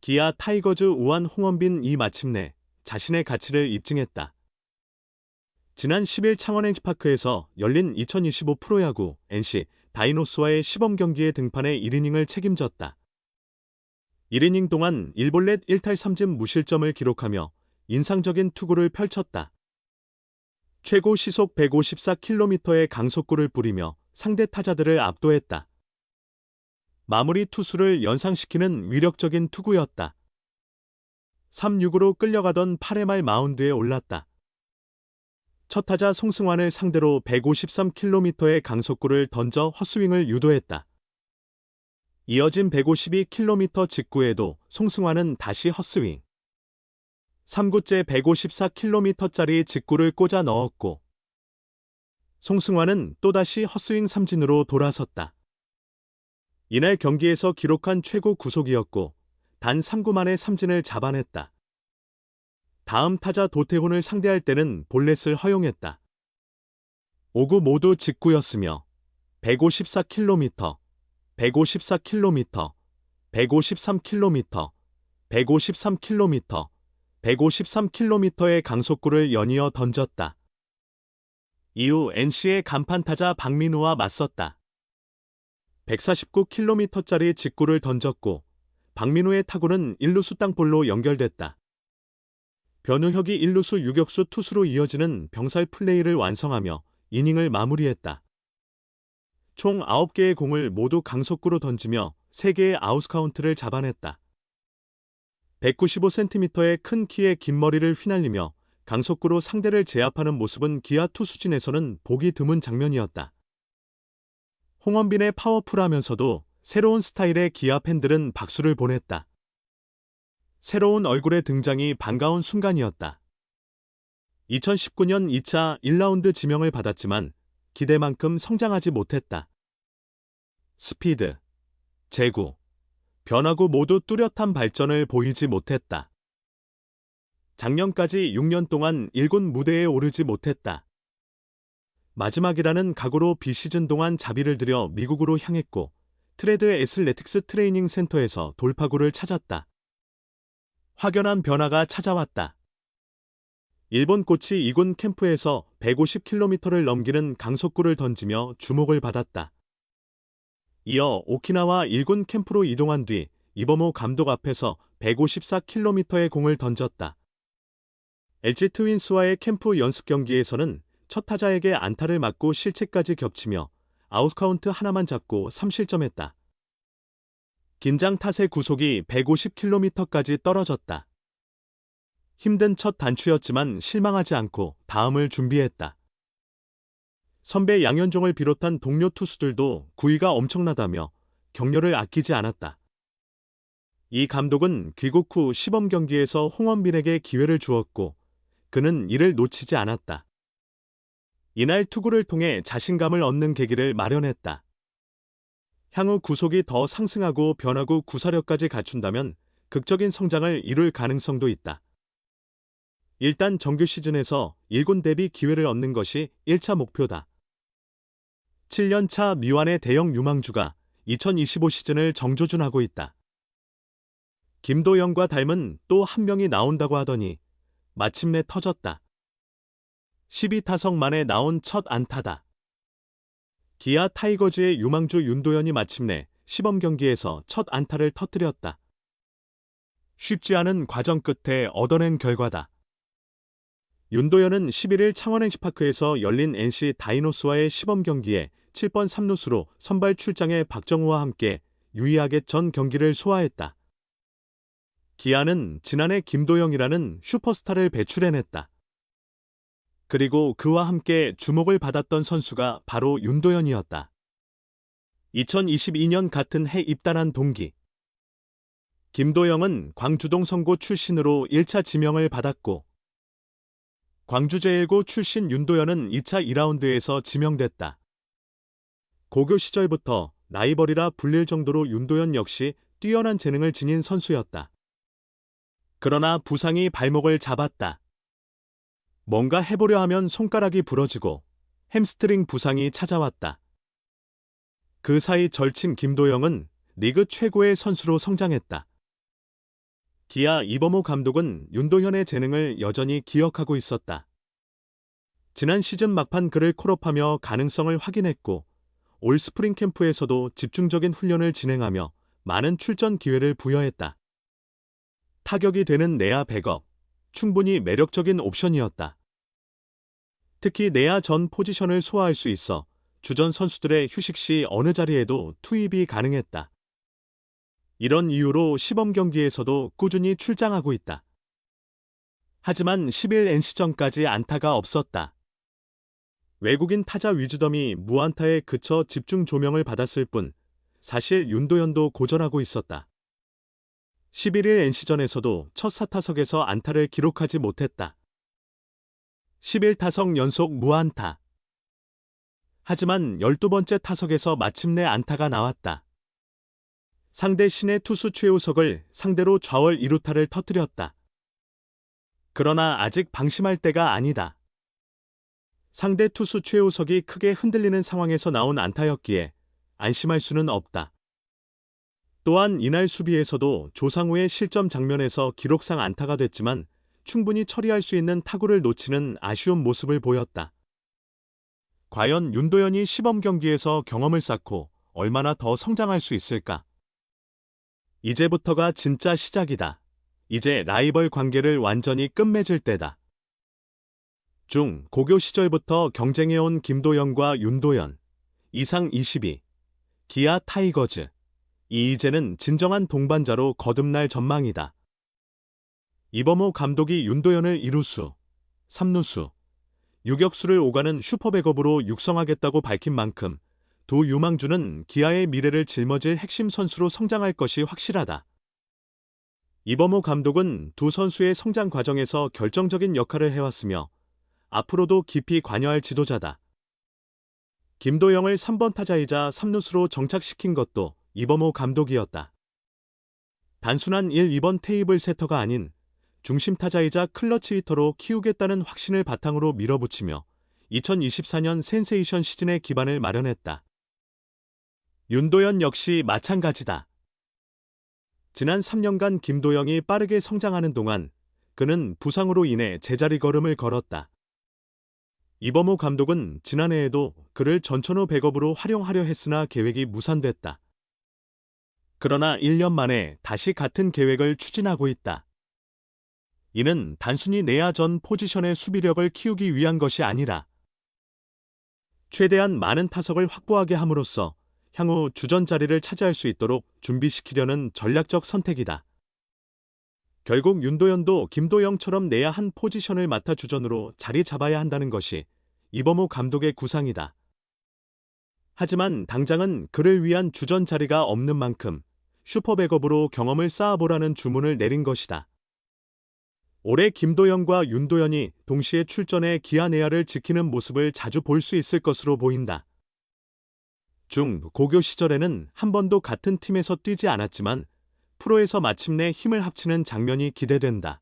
기아 타이거즈 우한 홍원빈이 마침내 자신의 가치를 입증했다. 지난 10일 창원 NC파크에서 열린 2025 프로야구 NC 다이노스와의 시범 경기에 등판해 1이닝을 책임졌다. 1이닝 동안 1볼넷 1탈 3진 무실점을 기록하며 인상적인 투구를 펼쳤다. 최고 시속 154km의 강속구를 뿌리며 상대 타자들을 압도했다. 마무리 투수를 연상시키는 위력적인 투구였다. 3-6으로 끌려가던 8회 말 마운드에 올랐다. 첫 타자 송승환을 상대로 153km의 강속구를 던져 헛스윙을 유도했다. 이어진 152km 직구에도 송승환은 다시 헛스윙. 3구째 154km짜리 직구를 꽂아 넣었고 송승환은 또다시 헛스윙 삼진으로 돌아섰다. 이날 경기에서 기록한 최고 구속이었고 단 3구 만에 삼진을 잡아냈다. 다음 타자 도태훈을 상대할 때는 볼넷을 허용했다. 5구 모두 직구였으며 154km, 154km, 153km, 153km, 153km의 강속구를 연이어 던졌다. 이후 NC의 간판 타자 박민우와 맞섰다. 149km짜리 직구를 던졌고 박민우의 타구는 1루수 땅볼로 연결됐다. 변우혁이 1루수 유격수 투수로 이어지는 병살 플레이를 완성하며 이닝을 마무리했다. 총 9개의 공을 모두 강속구로 던지며 3개의 아웃카운트를 잡아냈다. 195cm의 큰 키에 긴 머리를 휘날리며 강속구로 상대를 제압하는 모습은 기아 투수진에서는 보기 드문 장면이었다. 홍원빈의 파워풀하면서도 새로운 스타일의 기아 팬들은 박수를 보냈다. 새로운 얼굴의 등장이 반가운 순간이었다. 2019년 2차 1라운드 지명을 받았지만 기대만큼 성장하지 못했다. 스피드, 제구, 변화구 모두 뚜렷한 발전을 보이지 못했다. 작년까지 6년 동안 1군 무대에 오르지 못했다. 마지막이라는 각오로 비시즌 동안 자비를 들여 미국으로 향했고 트레드 애슬레틱스 트레이닝 센터에서 돌파구를 찾았다. 확연한 변화가 찾아왔다. 일본 코치 2군 캠프에서 150km를 넘기는 강속구를 던지며 주목을 받았다. 이어 오키나와 1군 캠프로 이동한 뒤 이범호 감독 앞에서 154km의 공을 던졌다. LG 트윈스와의 캠프 연습 경기에서는 첫 타자에게 안타를 맞고 실책까지 겹치며 아웃카운트 하나만 잡고 3실점했다. 긴장 탓에 구속이 150km까지 떨어졌다. 힘든 첫 단추였지만 실망하지 않고 다음을 준비했다. 선배 양현종을 비롯한 동료 투수들도 구위가 엄청나다며 격려를 아끼지 않았다. 이 감독은 귀국 후 시범 경기에서 홍원빈에게 기회를 주었고 그는 이를 놓치지 않았다. 이날 투구를 통해 자신감을 얻는 계기를 마련했다. 향후 구속이 더 상승하고 변화구 구사력까지 갖춘다면 극적인 성장을 이룰 가능성도 있다. 일단 정규 시즌에서 1군 데뷔 기회를 얻는 것이 1차 목표다. 7년차 미완의 대형 유망주가 2025 시즌을 정조준하고 있다. 김도영과 닮은 또 한 명이 나온다고 하더니 마침내 터졌다. 12타석 만에 나온 첫 안타다. 기아 타이거즈의 유망주 윤도현이 마침내 시범 경기에서 첫 안타를 터뜨렸다. 쉽지 않은 과정 끝에 얻어낸 결과다. 윤도현은 11일 창원 NC파크에서 열린 NC 다이노스와의 시범 경기에 7번 3루수로 선발 출장해 박정우와 함께 유의하게 전 경기를 소화했다. 기아는 지난해 김도영이라는 슈퍼스타를 배출해냈다. 그리고 그와 함께 주목을 받았던 선수가 바로 윤도현이었다. 2022년 같은 해 입단한 동기. 김도영은 광주동 성고 출신으로 1차 지명을 받았고 광주제일고 출신 윤도현은 2차 2라운드에서 지명됐다. 고교 시절부터 라이벌이라 불릴 정도로 윤도현 역시 뛰어난 재능을 지닌 선수였다. 그러나 부상이 발목을 잡았다. 뭔가 해보려 하면 손가락이 부러지고 햄스트링 부상이 찾아왔다. 그 사이 절친 김도영은 리그 최고의 선수로 성장했다. 기아 이범호 감독은 윤도현의 재능을 여전히 기억하고 있었다. 지난 시즌 막판 그를 콜업하며 가능성을 확인했고 올 스프링 캠프에서도 집중적인 훈련을 진행하며 많은 출전 기회를 부여했다. 타격이 되는 내야 백업, 충분히 매력적인 옵션이었다. 특히 내야 전 포지션을 소화할 수 있어 주전 선수들의 휴식 시 어느 자리에도 투입이 가능했다. 이런 이유로 시범 경기에서도 꾸준히 출장하고 있다. 하지만 10일 NC전까지 안타가 없었다. 외국인 타자 위주덤이 무안타에 그쳐 집중 조명을 받았을 뿐 사실 윤도현도 고전하고 있었다. 11일 NC전에서도 첫 4타석에서 안타를 기록하지 못했다. 11타석 연속 무안타. 하지만 12번째 타석에서 마침내 안타가 나왔다. 상대 신의 투수 최우석을 상대로 좌월 2루타를 터뜨렸다. 그러나 아직 방심할 때가 아니다. 상대 투수 최우석이 크게 흔들리는 상황에서 나온 안타였기에 안심할 수는 없다. 또한 이날 수비에서도 조상우의 실점 장면에서 기록상 안타가 됐지만 충분히 처리할 수 있는 타구를 놓치는 아쉬운 모습을 보였다. 과연 윤도현이 시범 경기에서 경험을 쌓고 얼마나 더 성장할 수 있을까? 이제부터가 진짜 시작이다. 이제 라이벌 관계를 완전히 끝맺을 때다. 중, 고교 시절부터 경쟁해온 김도영과 윤도현, 이상 22, 기아 타이거즈, 이제는 진정한 동반자로 거듭날 전망이다. 이범호 감독이 윤도현을 2루수, 3루수, 유격수를 오가는 슈퍼백업으로 육성하겠다고 밝힌 만큼 두 유망주는 기아의 미래를 짊어질 핵심 선수로 성장할 것이 확실하다. 이범호 감독은 두 선수의 성장 과정에서 결정적인 역할을 해왔으며 앞으로도 깊이 관여할 지도자다. 김도영을 3번 타자이자 3루수로 정착시킨 것도 이범호 감독이었다. 단순한 1, 2번 테이블 세터가 아닌 중심 타자이자 클러치 히터로 키우겠다는 확신을 바탕으로 밀어붙이며 2024년 센세이션 시즌의 기반을 마련했다. 윤도현 역시 마찬가지다. 지난 3년간 김도영이 빠르게 성장하는 동안 그는 부상으로 인해 제자리 걸음을 걸었다. 이범호 감독은 지난해에도 그를 전천후 백업으로 활용하려 했으나 계획이 무산됐다. 그러나 1년 만에 다시 같은 계획을 추진하고 있다. 이는 단순히 내야 전 포지션의 수비력을 키우기 위한 것이 아니라 최대한 많은 타석을 확보하게 함으로써 향후 주전 자리를 차지할 수 있도록 준비시키려는 전략적 선택이다. 결국 윤도현도 김도영처럼 내야 한 포지션을 맡아 주전으로 자리 잡아야 한다는 것이 이범호 감독의 구상이다. 하지만 당장은 그를 위한 주전 자리가 없는 만큼 슈퍼백업으로 경험을 쌓아보라는 주문을 내린 것이다. 올해 김도영과 윤도현이 동시에 출전해 기아 내야를 지키는 모습을 자주 볼 수 있을 것으로 보인다. 중, 고교 시절에는 한 번도 같은 팀에서 뛰지 않았지만 프로에서 마침내 힘을 합치는 장면이 기대된다.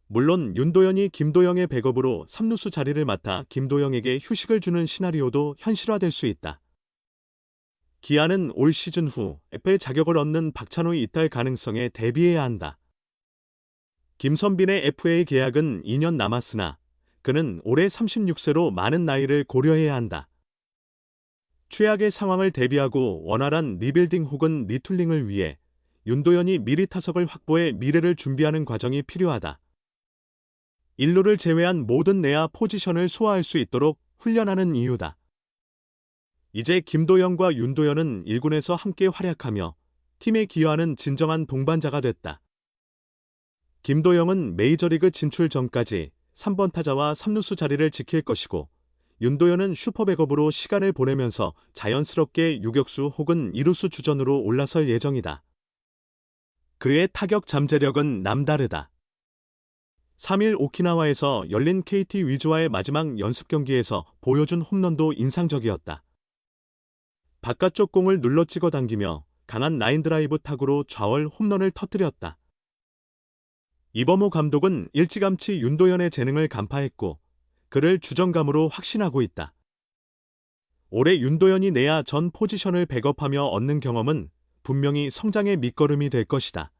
물론 윤도현이 김도영의 백업으로 3루수 자리를 맡아 김도영에게 휴식을 주는 시나리오도 현실화될 수 있다. 기아는 올 시즌 후 FA 자격을 얻는 박찬호의 이탈 가능성에 대비해야 한다. 김선빈의 FA 계약은 2년 남았으나 그는 올해 36세로 많은 나이를 고려해야 한다. 최악의 상황을 대비하고 원활한 리빌딩 혹은 리툴링을 위해 윤도현이 미리 타석을 확보해 미래를 준비하는 과정이 필요하다. 1루를 제외한 모든 내야 포지션을 소화할 수 있도록 훈련하는 이유다. 이제 김도영과 윤도현은 1군에서 함께 활약하며 팀에 기여하는 진정한 동반자가 됐다. 김도영은 메이저리그 진출 전까지 3번 타자와 3루수 자리를 지킬 것이고 윤도현은 슈퍼백업으로 시간을 보내면서 자연스럽게 유격수 혹은 2루수 주전으로 올라설 예정이다. 그의 타격 잠재력은 남다르다. 3일 오키나와에서 열린 KT 위즈와의 마지막 연습 경기에서 보여준 홈런도 인상적이었다. 바깥쪽 공을 눌러 찍어 당기며 강한 라인 드라이브 타구로 좌월 홈런을 터뜨렸다. 이범호 감독은 일찌감치 윤도현의 재능을 간파했고 그를 주전감으로 확신하고 있다. 올해 윤도현이 내야 전 포지션을 백업하며 얻는 경험은 분명히 성장의 밑거름이 될 것이다.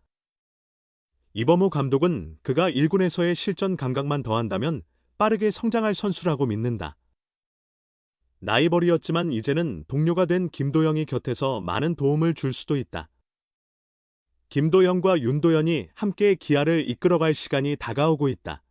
이범호 감독은 그가 1군에서의 실전 감각만 더한다면 빠르게 성장할 선수라고 믿는다. 라이벌이었지만 이제는 동료가 된 김도영이 곁에서 많은 도움을 줄 수도 있다. 김도영과 윤도현이 함께 기아를 이끌어갈 시간이 다가오고 있다.